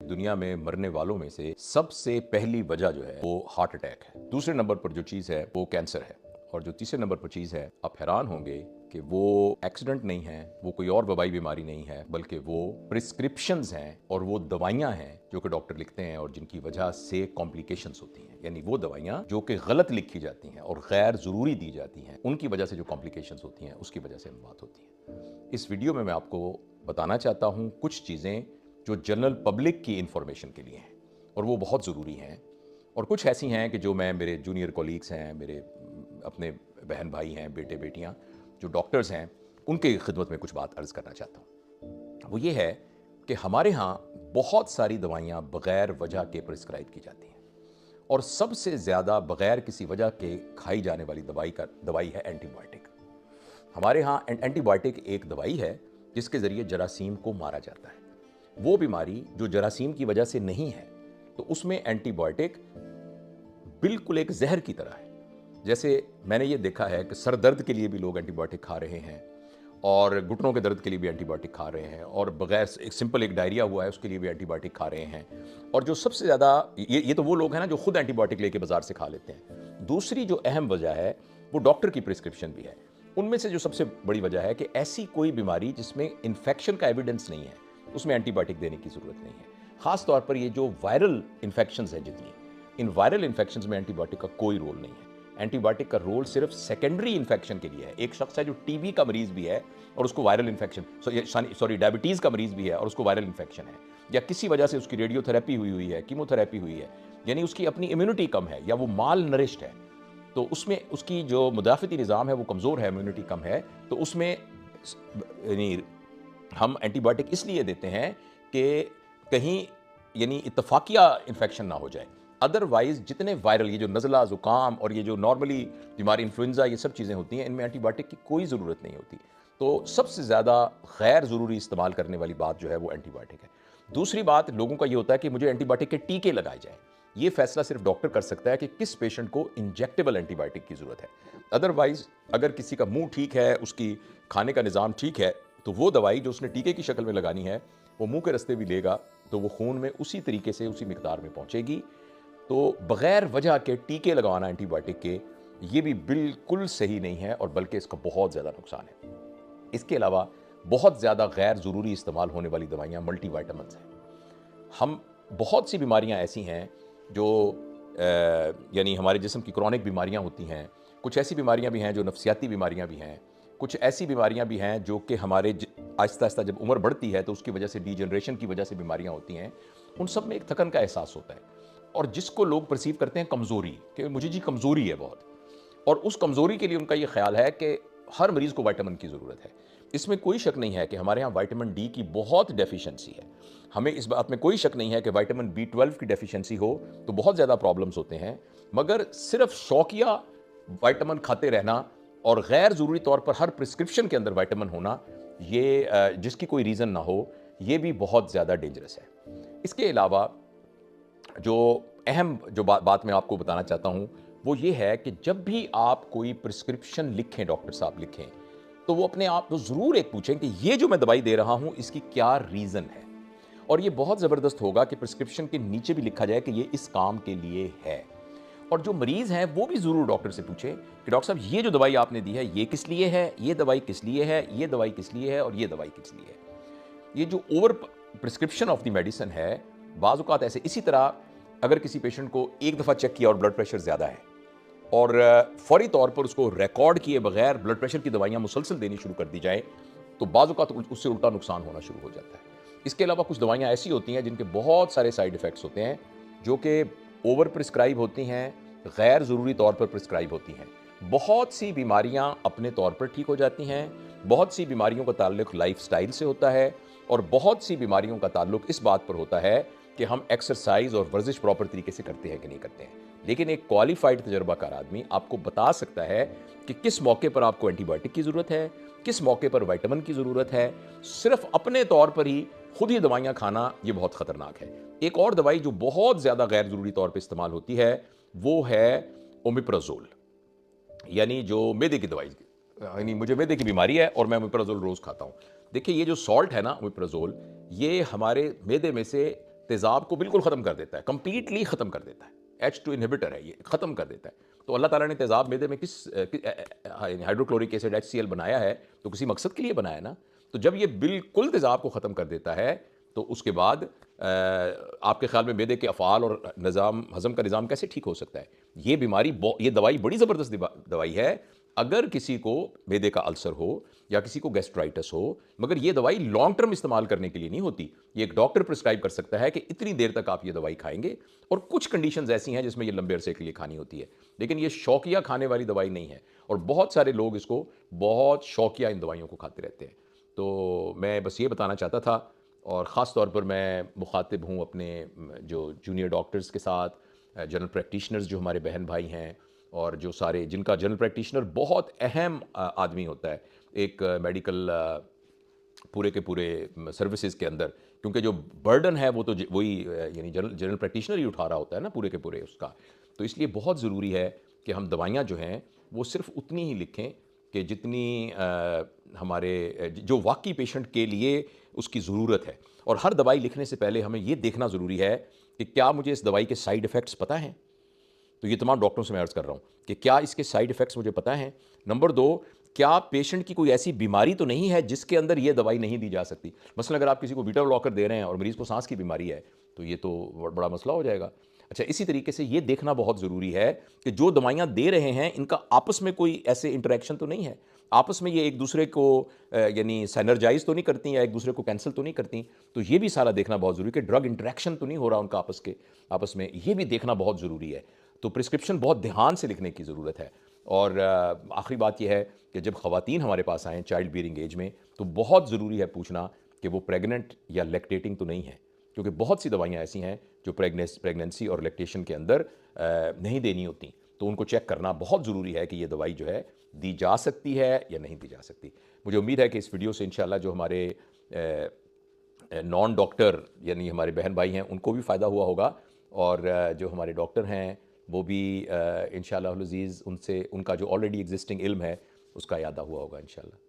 दुनिया में मरने वालों में से सबसे पहली वजह जो है वो हार्ट अटैक है। दूसरे नंबर पर जो चीज़ है वो कैंसर है, और जो तीसरे नंबर पर चीज़ है, आप हैरान होंगे कि वो एक्सीडेंट नहीं है, वो कोई और वबाई बीमारी नहीं है, बल्कि वो प्रिस्क्रिप्शंस हैं और वो दवाइयाँ हैं जो कि डॉक्टर लिखते हैं और जिनकी वजह से कॉम्प्लिकेशंस होती हैं। यानी वो दवाइयाँ जो कि गलत लिखी जाती हैं और गैर ज़रूरी दी जाती हैं, उनकी वजह से जो कॉम्प्लिकेशंस होती हैं उसकी वजह से बात होती है। इस वीडियो में मैं आपको बताना चाहता हूँ कुछ चीज़ें जो जनरल पब्लिक की इंफॉर्मेशन के लिए हैं और वो बहुत ज़रूरी हैं, और कुछ ऐसी हैं कि जो मैं, मेरे जूनियर कॉलीग्स हैं, मेरे अपने बहन भाई हैं, बेटे बेटियां जो डॉक्टर्स हैं, उनके खिदमत में कुछ बात अर्ज़ करना चाहता हूँ। वो ये है कि हमारे यहाँ बहुत सारी दवाइयाँ बग़ैर वजह के प्रिस्क्राइब की जाती हैं, और सबसे ज़्यादा बग़ैर किसी वजह के खाई जाने वाली दवाई है एंटीबायोटिक। हमारे यहाँ एंटीबायोटिक एक दवाई है जिसके ज़रिए जरासीम को मारा जाता है। वो बीमारी जो जरासीम की वजह से नहीं है, तो उसमें एंटीबायोटिक बिल्कुल एक जहर की तरह है। जैसे मैंने ये देखा है कि सर दर्द के लिए भी लोग एंटीबायोटिक खा रहे हैं, और घुटनों के दर्द के लिए भी एंटीबायोटिक खा रहे हैं, और बगैर एक सिंपल एक डायरिया हुआ है उसके लिए भी एंटीबायोटिक खा रहे हैं। और जो सबसे ज़्यादा, ये तो वो लोग हैं ना जो खुद एंटीबायोटिक लेके बाजार से खा लेते हैं। दूसरी जो अहम वजह है वो डॉक्टर की प्रिस्क्रिप्शन भी है। उनमें से जो सबसे बड़ी वजह है कि ऐसी कोई बीमारी जिसमें इन्फेक्शन का एविडेंस नहीं है, उसमें एंटीबायोटिक देने की ज़रूरत नहीं है। ख़ास तौर पर ये जो वायरल इन्फेक्शंस हैं, जितनी इन वायरल इन्फेक्शंस में एंटीबायोटिक का कोई रोल नहीं है। एंटीबायोटिक का रोल सिर्फ सेकेंडरी इन्फेक्शन के लिए है। एक शख्स है जो टीबी का मरीज भी है और उसको वायरल इन्फेक्शन, डायबिटीज़ का मरीज भी है और उसको वायरल इन्फेक्शन है, या किसी वजह से उसकी रेडियोथेरेपी हुई है, कीमोथेरेपी हुई है, यानी उसकी अपनी इम्यूनिटी कम है, या वो माल नरिश्ड है, तो उसमें उसकी जो मुदाफ़ती निज़ाम है वो कमज़ोर है, इम्यूनिटी कम है, तो उसमें यानी हम एंटीबायोटिक इसलिए देते हैं कि कहीं यानी इत्तफाकिया इन्फेक्शन ना हो जाए। अदरवाइज जितने वायरल, ये जो नज़ला, ज़ुकाम और ये जो नॉर्मली बीमारी इन्फ्लुएंजा, ये सब चीज़ें होती हैं, इनमें एंटीबायोटिक की कोई ज़रूरत नहीं होती। तो सबसे ज़्यादा गैर ज़रूरी इस्तेमाल करने वाली बात जो है वो एंटीबायोटिक है। दूसरी बात, लोगों का ये होता है कि मुझे एंटीबायोटिक के टीके लगाए जाएँ। ये फैसला सिर्फ डॉक्टर कर सकता है कि किस पेशेंट को इंजेक्टेबल एंटीबायोटिक की ज़रूरत है। अदरवाइज अगर किसी का मुंह ठीक है, उसकी खाने का निज़ाम ठीक है, तो वो दवाई जो उसने टीके की शक्ल में लगानी है वो मुंह के रास्ते भी लेगा, तो वो खून में उसी तरीके से, उसी मिकदार में पहुंचेगी। तो बग़ैर वजह के टीके लगवाना एंटीबायोटिक के, ये भी बिल्कुल सही नहीं है, और बल्कि इसका बहुत ज़्यादा नुकसान है। इसके अलावा बहुत ज़्यादा गैर ज़रूरी इस्तेमाल होने वाली दवाइयाँ मल्टीविटामिन्स हैं। हम बहुत सी बीमारियाँ ऐसी हैं जो यानी हमारे जिस्म की क्रॉनिक बीमारियाँ होती हैं, कुछ ऐसी बीमारियाँ भी हैं जो नफ्सियाती बीमारियाँ भी हैं, कुछ ऐसी बीमारियाँ भी हैं जो कि हमारे आहिस्ता आहिस्ता जब उम्र बढ़ती है तो उसकी वजह से, डीजनरेशन की वजह से बीमारियाँ होती हैं। उन सब में एक थकन का एहसास होता है, और जिसको लोग परसीव करते हैं कमज़ोरी, कि मुझे जी कमज़ोरी है बहुत, और उस कमज़ोरी के लिए उनका ये ख्याल है कि हर मरीज़ को विटामिन की ज़रूरत है। इसमें कोई शक नहीं है कि हमारे यहाँ विटामिन डी की बहुत डेफिशिएंसी है। हमें इस बात में कोई शक नहीं है कि विटामिन B12 की डेफिशिएंसी हो तो बहुत ज़्यादा प्रॉब्लम्स होते हैं, मगर सिर्फ शौकिया विटामिन खाते रहना और गैर ज़रूरी तौर पर हर प्रिस्क्रिप्शन के अंदर विटामिन होना, ये जिसकी कोई रीज़न ना हो, ये भी बहुत ज़्यादा डेंजरस है। इसके अलावा जो अहम जो बात मैं आपको बताना चाहता हूँ वो ये है कि जब भी आप कोई प्रिस्क्रिप्शन लिखें, डॉक्टर साहब लिखें, तो वो अपने आप तो ज़रूर एक पूछें कि ये जो मैं दवाई दे रहा हूँ इसकी क्या रीज़न है। और ये बहुत ज़बरदस्त होगा कि प्रिस्क्रिप्शन के नीचे भी लिखा जाए कि ये इस काम के लिए है। और जो मरीज़ हैं वो भी ज़रूर डॉक्टर से पूछें कि डॉक्टर साहब ये जो दवाई आपने दी है ये किस लिए है, ये दवाई किस लिए है, ये दवाई किस लिए है, और ये दवाई किस लिए है। ये जो over prescription of the medicine है, बाज़ औक़ात ऐसे, इसी तरह अगर किसी पेशेंट को एक दफ़ा चेक किया और ब्लड प्रेशर ज़्यादा है और फौरी तौर पर उसको रिकॉर्ड किए बगैर ब्लड प्रेशर की दवाइयाँ मुसलसल देनी शुरू कर दी जाए, तो बाज़ औक़ात उससे उल्टा नुकसान होना शुरू हो जाता है। इसके अलावा कुछ दवाइयाँ ऐसी होती हैं जिनके बहुत सारे साइड इफ़ेक्ट्स होते हैं, जो कि ओवर प्रिस्क्राइब होती हैं, गैर ज़रूरी तौर पर प्रिस्क्राइब होती हैं। बहुत सी बीमारियाँ अपने तौर पर ठीक हो जाती हैं, बहुत सी बीमारियों का ताल्लुक लाइफ़स्टाइल से होता है, और बहुत सी बीमारियों का ताल्लुक इस बात पर होता है कि हम एक्सरसाइज और वर्जिश प्रॉपर तरीके से करते हैं कि नहीं करते हैं। लेकिन एक क्वालिफाइड तजर्बाकार आदमी आपको बता सकता है कि किस मौके पर आपको एंटीबायोटिक की ज़रूरत है, किस मौके पर विटामिन की ज़रूरत है। सिर्फ अपने तौर पर ही खुद ही दवाइयाँ खाना ये बहुत ख़तरनाक है। एक और दवाई जो बहुत ज़्यादा गैर ज़रूरी तौर पर इस्तेमाल होती है वो है ओमिप्राज़ोल, यानी जो मैदे की दवाई, यानी मुझे मैदे की बीमारी है और मैं ओमिप्राज़ोल रोज़ खाता हूँ। देखिए, ये जो सॉल्ट है ना ओमिप्राज़ोल, ये हमारे मैदे में से तेज़ाब को बिल्कुल ख़त्म कर देता है, कंप्लीटली ख़त्म कर देता है। H2 इनहिबिटर है ये, ख़त्म कर देता है। तो अल्लाह ताला ने तेज़ाब मैदे में हाइड्रोक्लोरिक एसिड HCl बनाया है, तो किसी मकसद के लिए बनाया ना। तो जब ये बिल्कुल तेज़ाब को ख़त्म कर देता है, तो उसके बाद आपके ख्याल में मैदे के अफ़आल और निज़ाम हज़म का निज़ाम कैसे ठीक हो सकता है? ये दवाई बड़ी ज़बरदस्त दवाई है। अगर किसी को मैदे का अल्सर हो या किसी को गैस्ट्राइटिस हो, मगर ये दवाई लॉन्ग टर्म इस्तेमाल करने के लिए नहीं होती। ये एक डॉक्टर प्रिस्क्राइब कर सकता है कि इतनी देर तक आप ये दवाई खाएंगे, और कुछ कंडीशंस ऐसी हैं जिसमें ये लंबे अरसे के लिए खानी होती है, लेकिन ये शौकिया खाने वाली दवाई नहीं है। और बहुत सारे लोग इसको बहुत शौकिया इन दवाइयों को खाते रहते हैं। तो मैं बस ये बताना चाहता था, और ख़ास तौर पर मैं मुखातिब हूँ अपने जो जूनियर डॉक्टर्स के साथ, जनरल प्रैक्टिशनर्स जो हमारे बहन भाई हैं, और जो सारे जिनका जनरल प्रैक्टिशनर बहुत अहम आदमी होता है एक मेडिकल पूरे के पूरे सर्विसेज के अंदर, क्योंकि जो बर्डन है वो तो वही यानी जनरल प्रैक्टिशनर ही उठा रहा होता है ना पूरे के पूरे उसका। तो इसलिए बहुत ज़रूरी है कि हम दवाइयाँ जो हैं वो सिर्फ उतनी ही लिखें कि जितनी हमारे जो वाकई पेशेंट के लिए उसकी ज़रूरत है। और हर दवाई लिखने से पहले हमें ये देखना ज़रूरी है कि क्या मुझे इस दवाई के साइड इफ़ेक्ट्स पता हैं। तो ये तमाम डॉक्टरों से मैं अर्ज़ कर रहा हूँ कि क्या इसके साइड इफ़ेक्ट्स मुझे पता हैं। नंबर 2, क्या पेशेंट की कोई ऐसी बीमारी तो नहीं है जिसके अंदर ये दवाई नहीं दी जा सकती। मसलन अगर आप किसी को बीटा ब्लॉकर दे रहे हैं और मरीज़ को सांस की बीमारी है, तो ये तो बड़ा मसला हो जाएगा। अच्छा, इसी तरीके से ये देखना बहुत ज़रूरी है कि जो दवाइयाँ दे रहे हैं इनका आपस में कोई ऐसे इंटरेक्शन तो नहीं है, आपस में ये एक दूसरे को यानी सैनर्जाइज तो नहीं करती या एक दूसरे को कैंसिल तो नहीं करती। तो ये भी सारा देखना बहुत ज़रूरी है कि ड्रग इंटरेक्शन तो नहीं हो रहा उनका आपस में, ये भी देखना बहुत ज़रूरी है। तो प्रिस्क्रिप्शन बहुत ध्यान से लिखने की ज़रूरत है। और आखिरी बात यह है कि जब ख़वातीन हमारे पास आएँ चाइल्ड बियरिंग एज में, तो बहुत ज़रूरी है पूछना कि वो प्रेग्नेंट या लैक्टेटिंग तो नहीं है, क्योंकि बहुत सी दवाइयाँ ऐसी हैं जो प्रेगनेंसी और लैक्टेशन के अंदर नहीं देनी होती। तो उनको चेक करना बहुत ज़रूरी है कि ये दवाई जो है दी जा सकती है या नहीं दी जा सकती। मुझे उम्मीद है कि इस वीडियो से इंशाल्लाह जो हमारे नॉन डॉक्टर यानी हमारे बहन भाई हैं उनको भी फ़ायदा हुआ होगा, और जो हमारे डॉक्टर हैं वो भी इंशाअल्लाह अज़ीज़ उनसे उनका जो ऑलरेडी एग्जिस्टिंग इल्म है उसका यादा हुआ होगा इंशाअल्लाह।